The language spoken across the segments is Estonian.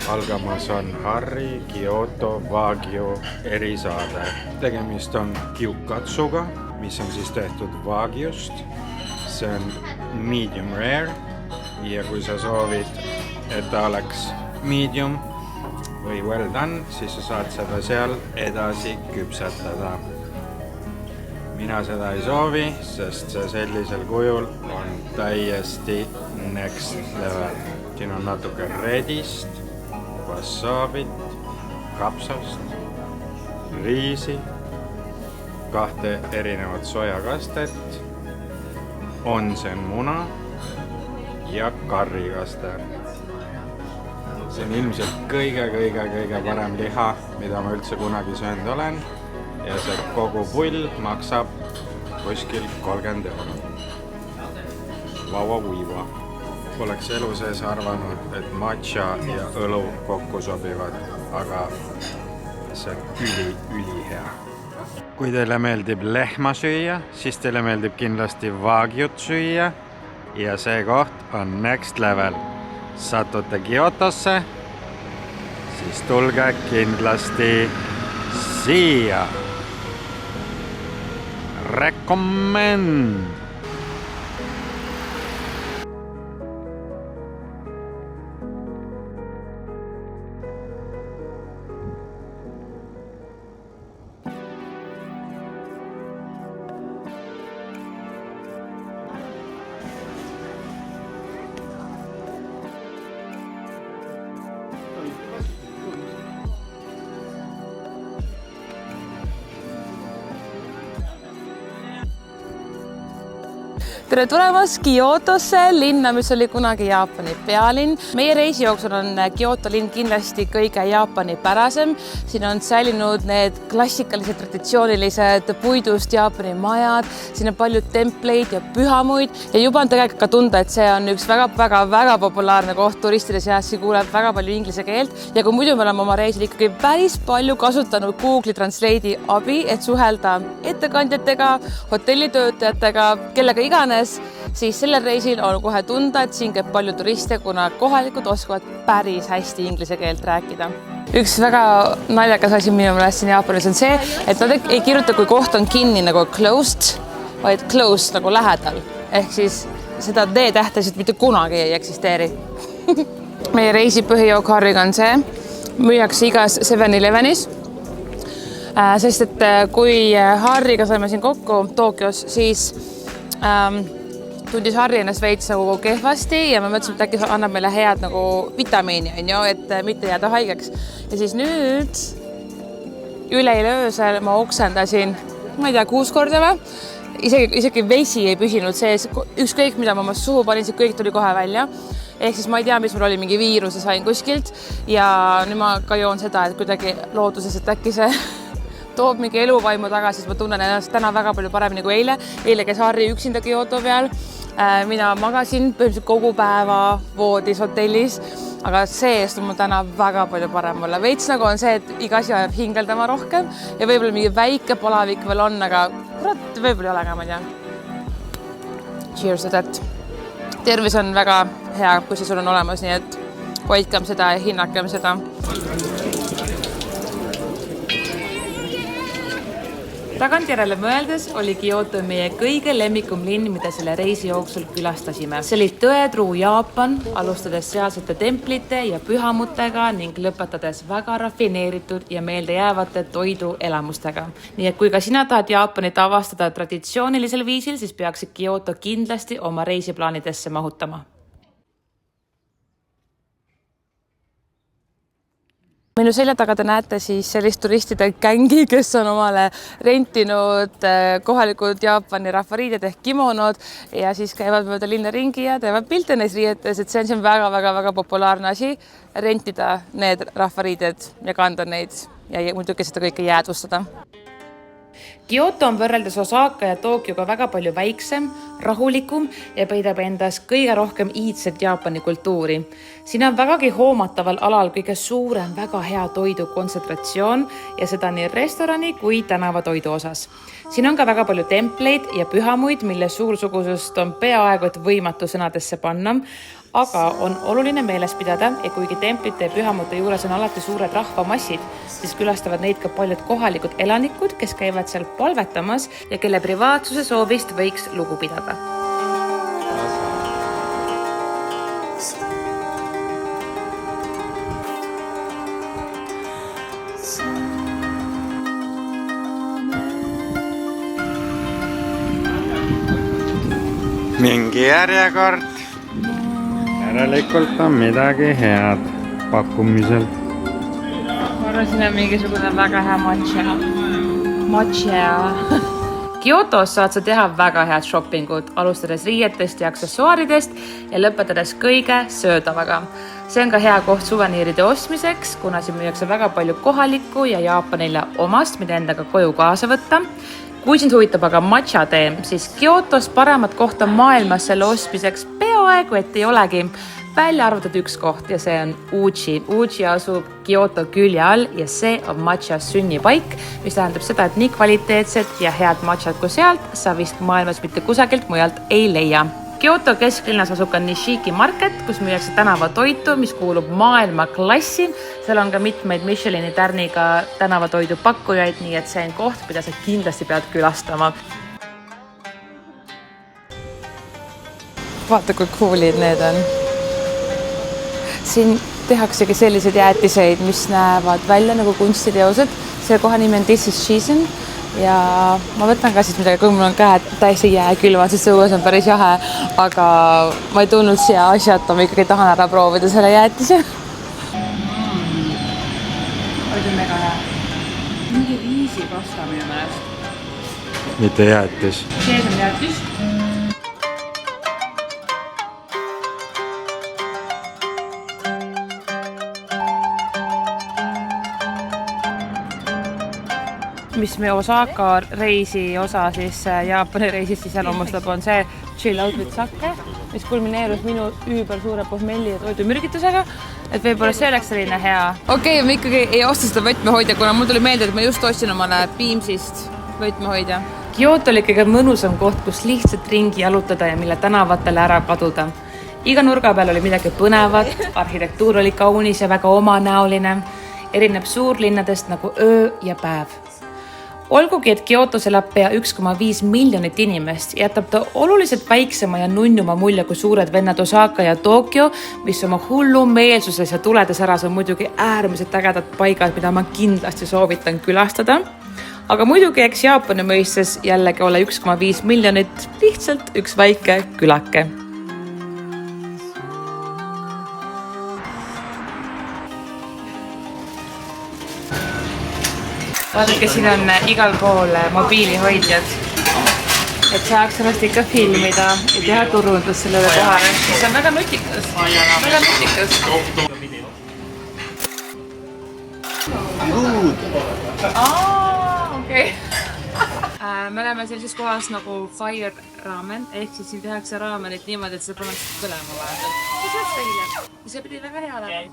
Algamas on Harri Kyoto Wagyu erisaade. Tegemist on gyukatsuga, mis on siis tehtud Wagyust. See on medium rare ja kui sa soovid, et ta oleks medium või well done, siis sa saad seda seal edasi küpsetada. Mina seda ei soovi, sest see sellisel kujul on täiesti next level. Siin on natuke redist, wasaabit, kapsast, riisi, 2 erinevat sojakastet, onsen muna ja karrikaste. See on ilmselt kõige parem liha, mida ma üldse kunagi söönud olen. Ja see kogu pull maksab kuskil 30 €. Vauva. Poleks elu sees arvanud, et matcha ja õlu kokku sobivad, aga see on ülihea. Kui teile meeldib lehma süüa, siis teile meeldib kindlasti Wagyut süüa ja see koht on next level. Satute Kyotosse, siis tulge kindlasti siia. Recommend! Tere tulemast Kyotosse, linna, mis oli kunagi Jaapani pealinn. Meie reisi jooksul on Kyoto linn kindlasti kõige Jaapani pärasem. Siin on säilinud need klassikalised traditsioonilised puidust Jaapani majad. Siin on palju templeid ja pühamuid ja juba on tegelikult ka tunda, et see on üks väga populaarne koht turistide seas. Siin kuuleb väga palju inglise keelt ja kui muidu me oleme oma reisil ikkagi päris palju kasutanud Google Translate'i abi, et suhelda ettekandjatega, hotellitöötajatega, kellega iganes, siis sellel reisil on kohe tunda, et siin käib palju turiste, kuna kohalikud oskavad päris hästi inglise keelt rääkida. Üks väga naljakas asi minu meelest siin Jaapanis on see, et nad ei kirjuta, kui koht on kinni nagu closed, vaid closed nagu lähedal. Ehk siis seda D-tähtesid mitte kunagi ei eksisteeri. Meie reisi põhijook Harriga on see, müüakse igas 7-Elevenis. Sest et kui Harriga saime siin kokku Tokyos, siis tundis Harri ennast veits nagu kehvasti ja ma mõtlesin, et äkki annab meile head nagu vitamiini, et mitte jääda haigeks. Ja siis nüüd üleile öösel ma oksendasin, ma ei tea, 6 korda või? Isegi vesi ei püsinud sees, ükskõik mida ma oma suhu panin, see kõik tuli kohe välja. Ehk siis ma ei tea, mis mul oli, mingi viiruse sain kuskilt ja nüüd ma ka joon seda, et kuidagi looduses, et äkki see toob mingi eluvaimu tagasi, siis ma tunnen ennast täna väga palju paremini kui eile. Eile käis Harri üksinda Kyoto peal. Mina magasin põhimõtteliselt kogu päeva voodis hotellis, aga seest on mul täna väga palju parem olla. Veits nagu on see, et iga asi ajab hingeldama rohkem ja võib-olla mingi väike palavik veel on, aga kurat, võib-olla ei ole ka, ma ei tea. Cheers to that. Tervis on väga hea, kui see sul on olemas, nii et hoidkem seda ja hinnakem seda. Tagantjärele mõeldes oli Kyoto meie kõige lemmikum linn, mida selle reisi jooksul külastasime. See oli tõetruu Jaapan, alustades sealsete templite ja pühamutega ning lõpetades väga rafineeritud ja meeldejäävate toiduelamustega. Nii et kui ka sina tahad Jaapanit avastada traditsioonilisel viisil, siis peaksid Kyoto kindlasti oma reisiplaanidesse mahutama. Minu selja taga te näete siis sellist turistide gängi, kes on omale rentinud kohalikud Jaapani rahvariided ehk kimonod ja siis käivad mööda linna ringi ja teevad pilte neis riietes, et see on siin väga populaarne asi, rentida need rahvariided ja kanda neid ja muidugi seda kõike jäädvustada. Kyoto on võrreldes Osaka ja Tokyoga väga palju väiksem, rahulikum ja peidab endas kõige rohkem iidset Jaapani kultuuri. Siin on vägagi hoomataval alal kõige suurem väga hea toidu kontsentratsioon ja seda nii restorani kui tänavatoidu osas. Siin on ka väga palju templeid ja pühamuid, mille suursugusust on peaaegu et võimatu sõnadesse panna, Aga on oluline meeles pidada, et kuigi templite ja pühamute juures on alati suured rahvamassid, siis külastavad neid ka paljud kohalikud elanikud, kes käivad seal palvetamas ja kelle privaatsuse soovist võiks lugu pidada. Mingi järjekord. Järelikult on midagi head pakkumisel. Ma arvan, siin on mingisugune väga hea matša. Kyotos saad sa teha väga head shoppingut, alustades riietest ja aksessuaaridest ja lõpetades kõige söödavaga. See on ka hea koht suveniiride ostmiseks, kuna siin müüakse väga palju kohalikku ja Jaapanile omast, mida endaga koju kaasa võtta. Kui sind huvitab aga matša tee, siis Kyotos paremat kohta maailmas selle ostmiseks peaaegu et ei olegi. Välja arvatud üks koht ja see on Uchi. Uchi asub Kyoto külje all ja see on matša sünnipaik, mis tähendab seda, et nii kvaliteetset ja head matšat kui sealt sa vist maailmas mitte kusagilt mujalt ei leia. Kyoto kesklinnas asub ka Nishiki Market, kus müüakse tänavatoitu, mis kuulub maailmaklassi. Seal on ka mitmeid Michelini tärniga tänavatoidu pakkujaid, nii et see on koht, mida sa kindlasti pead külastama. Vaata, kui coolid need on. Siin tehaksegi sellised jäätiseid, mis näevad välja nagu kunstiteosed. See koha nimi on This is Shizen ja ma võtan ka siis midagi, kui mul on käed täiesti jääkülvad, siis õues on päris jahe, aga ma ei tulnud siia asjata, ma ikkagi tahan ära proovida selle jäätise. Oli mega hea. Mingi riisipasta minu meelest. Mitte jäätis. Sees on jäätis. Mis me Osaka reisi osa siis Jaapani reisist siis iseloomustab, on see chill out with sake, mis kulmineerus minu üübersuure pohmelli ja toidumürgitusega, et võib-olla see oleks selline hea. Okei, ma ikkagi ei osta seda võtmehoidja, kuna mul tuli meelde, et ma just ostsin omale Beamsist võtmehoidja. Kyoto oli kõige mõnusam koht, kus lihtsalt ringi jalutada ja mille tänavatele ära kaduda. Iga nurga peal oli midagi põnevat, arhitektuur oli kaunis ja väga omanäoline, erineb suurlinnadest nagu öö ja päev. Olgugi, et Kyotos elab pea 1,5 miljonit inimest, jätab ta oluliselt väiksema ja nunnuma mulje kui suured vennad Osaka ja Tokyo, mis oma hullu meelsuses ja tuledes äras on muidugi äärmiselt ägedad paigad, mida ma kindlasti soovitan külastada. Aga muidugi eks Jaapani mõistes jällegi ole 1,5 miljonit lihtsalt üks väike külake. Vaadake, siin on igal pool mobiilihoidjad, et saaks ennast ikka filmida ja teha turundust sellele kohale. See on väga nutikas. Väga nutikas. Okei. Me oleme sellises kohas nagu Fire Ramen, ehk siis siin tehakse raamenit niimoodi, et see pannakse põlema vahepeal. See saab teile. Ja see pidi väga hea olema.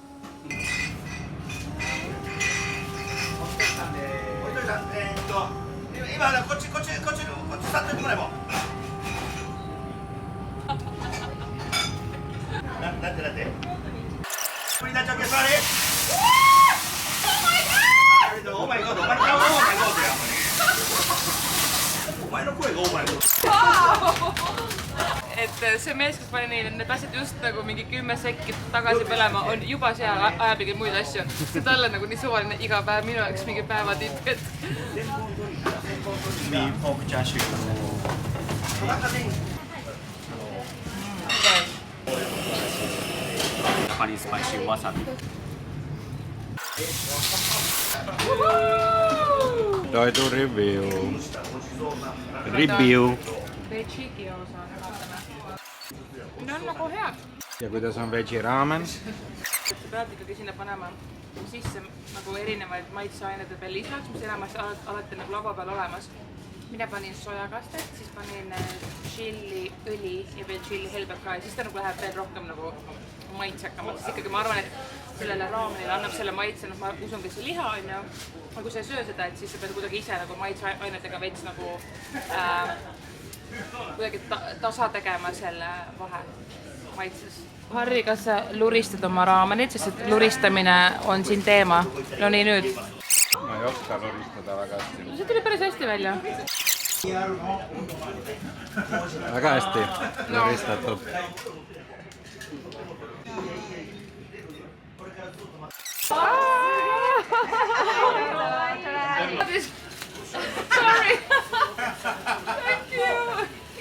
Et see mees, kes pani need asjad just nagu mingi 10 sekki tagasi põlema, on juba seal ajab mingi muid asju. See talle nagu nii suvaline iga päev, minu jaoks mingi päevatipp, et... Honey spicy wasabi. Toidu review. Veggie osa, vaatame. Need on nagu head. Ja kuidas on veggie raamen? Sa pead ikkagi sinna panema sisse nagu erinevaid maitseaineid veel lisaks, mis enamasti alati nagu laua peal olemas. Mina panin sojakastet, siis panin chiliõli ja veel chili helbet ka ja siis ta nagu läheb veel rohkem nagu maitsekamalt. Siis ikkagi ma arvan, et sellele raamenile annab selle maitse, ma usun, kes see liha on ju. Aga kui sa ei söö seda, et siis sa pead kuidagi ise nagu maitseainetega veits nagu kuidagi tasa tegema selle vahe maitses. Harri, kas sa luristad oma raamenit, sest et luristamine on siin teema? No nii nüüd. Ma ei oska luristada väga hästi. See tuli päris hästi välja. Väga hästi luristatud. Sorry. Thank you.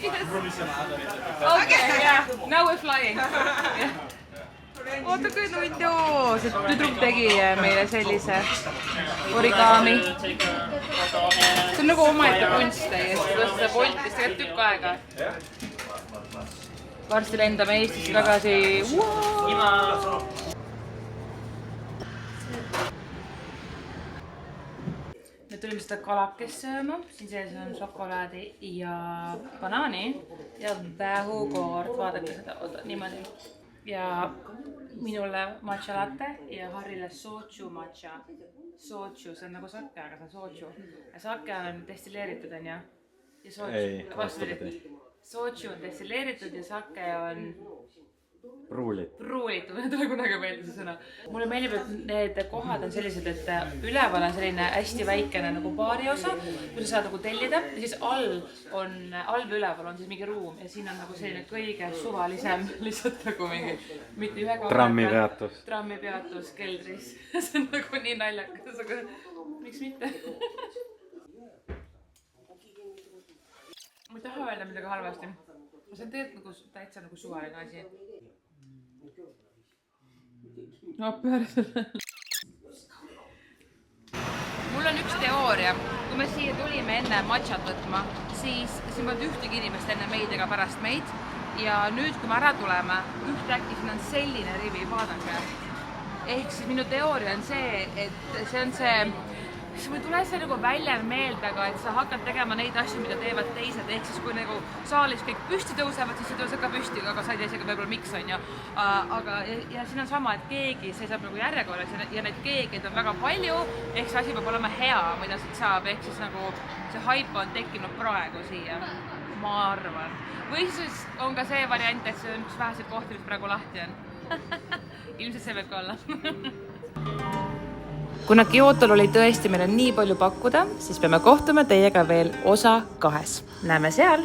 Yes. Okay, yeah. Now we're flying. Yeah. Oota kui nundu. See tüdruk tegi meile sellise origami. See on nagu omaette kunst täiesti. Seda voltis tegelikult tükk aega. Varsti lendame Eestisse tagasi. Me tulime seda kalakest sööma, siin sees on šokolaadi ja banaani ja vähukoort, vaadake seda, oota, niimoodi. Ja minule matcha latte ja Harrile sochu matcha. Sochu, see on nagu sake, aga see on sochu. Ja sake on destilleeritud, on ja? Ei, vastupidi. Sochu on destilleeritud ja sake on Pruulitud, ei tule kunagi meelde see sõna. Mulle meeldib, et need kohad on sellised, et üleval on selline hästi väikene nagu baari osa, kui sa saad nagu tellida ja siis all või üleval on siis mingi ruum ja siin on nagu selline kõige suvalisem lihtsalt nagu mingi mitte ühe koha trammipeatus keldris. See on nagu nii naljakas, aga miks mitte? Ma ei taha öelda midagi halvasti. See on tegelikult täitsa nagu suvaline asi. No pöörsele. Mul on üks teooria. Kui me siia tulime enne matšat võtma, siis siin polnud ühtegi inimest enne meid ega pärast meid. Ja nüüd, kui me ära tuleme, ühtäkki siin on selline rivi, vaadake. Ehk siis minu teooria on see, et see on see... Mul tule see nagu väljend meelde, aga et sa hakkad tegema neid asju, mida teevad teised. Ehk siis kui nagu saalis kõik püsti tõusevad, siis see tõuseb ka püsti, aga sa ei tea isegi võib-olla miks on ju. Aga ja siin on sama, et keegi seisab nagu järjekorras ja neid keegeid on väga palju. Ehk see asi peab olema hea, mida siit saab. Ehk siis nagu see hype on tekkinud praegu siia, ma arvan. Või siis on ka see variant, et see on üks väheseid kohti, mis praegu lahti on. Ilmselt see võib ka olla. Kuna Kyotol oli tõesti meile nii palju pakkuda, siis peame kohtuma teiega veel osa 2. Näeme seal!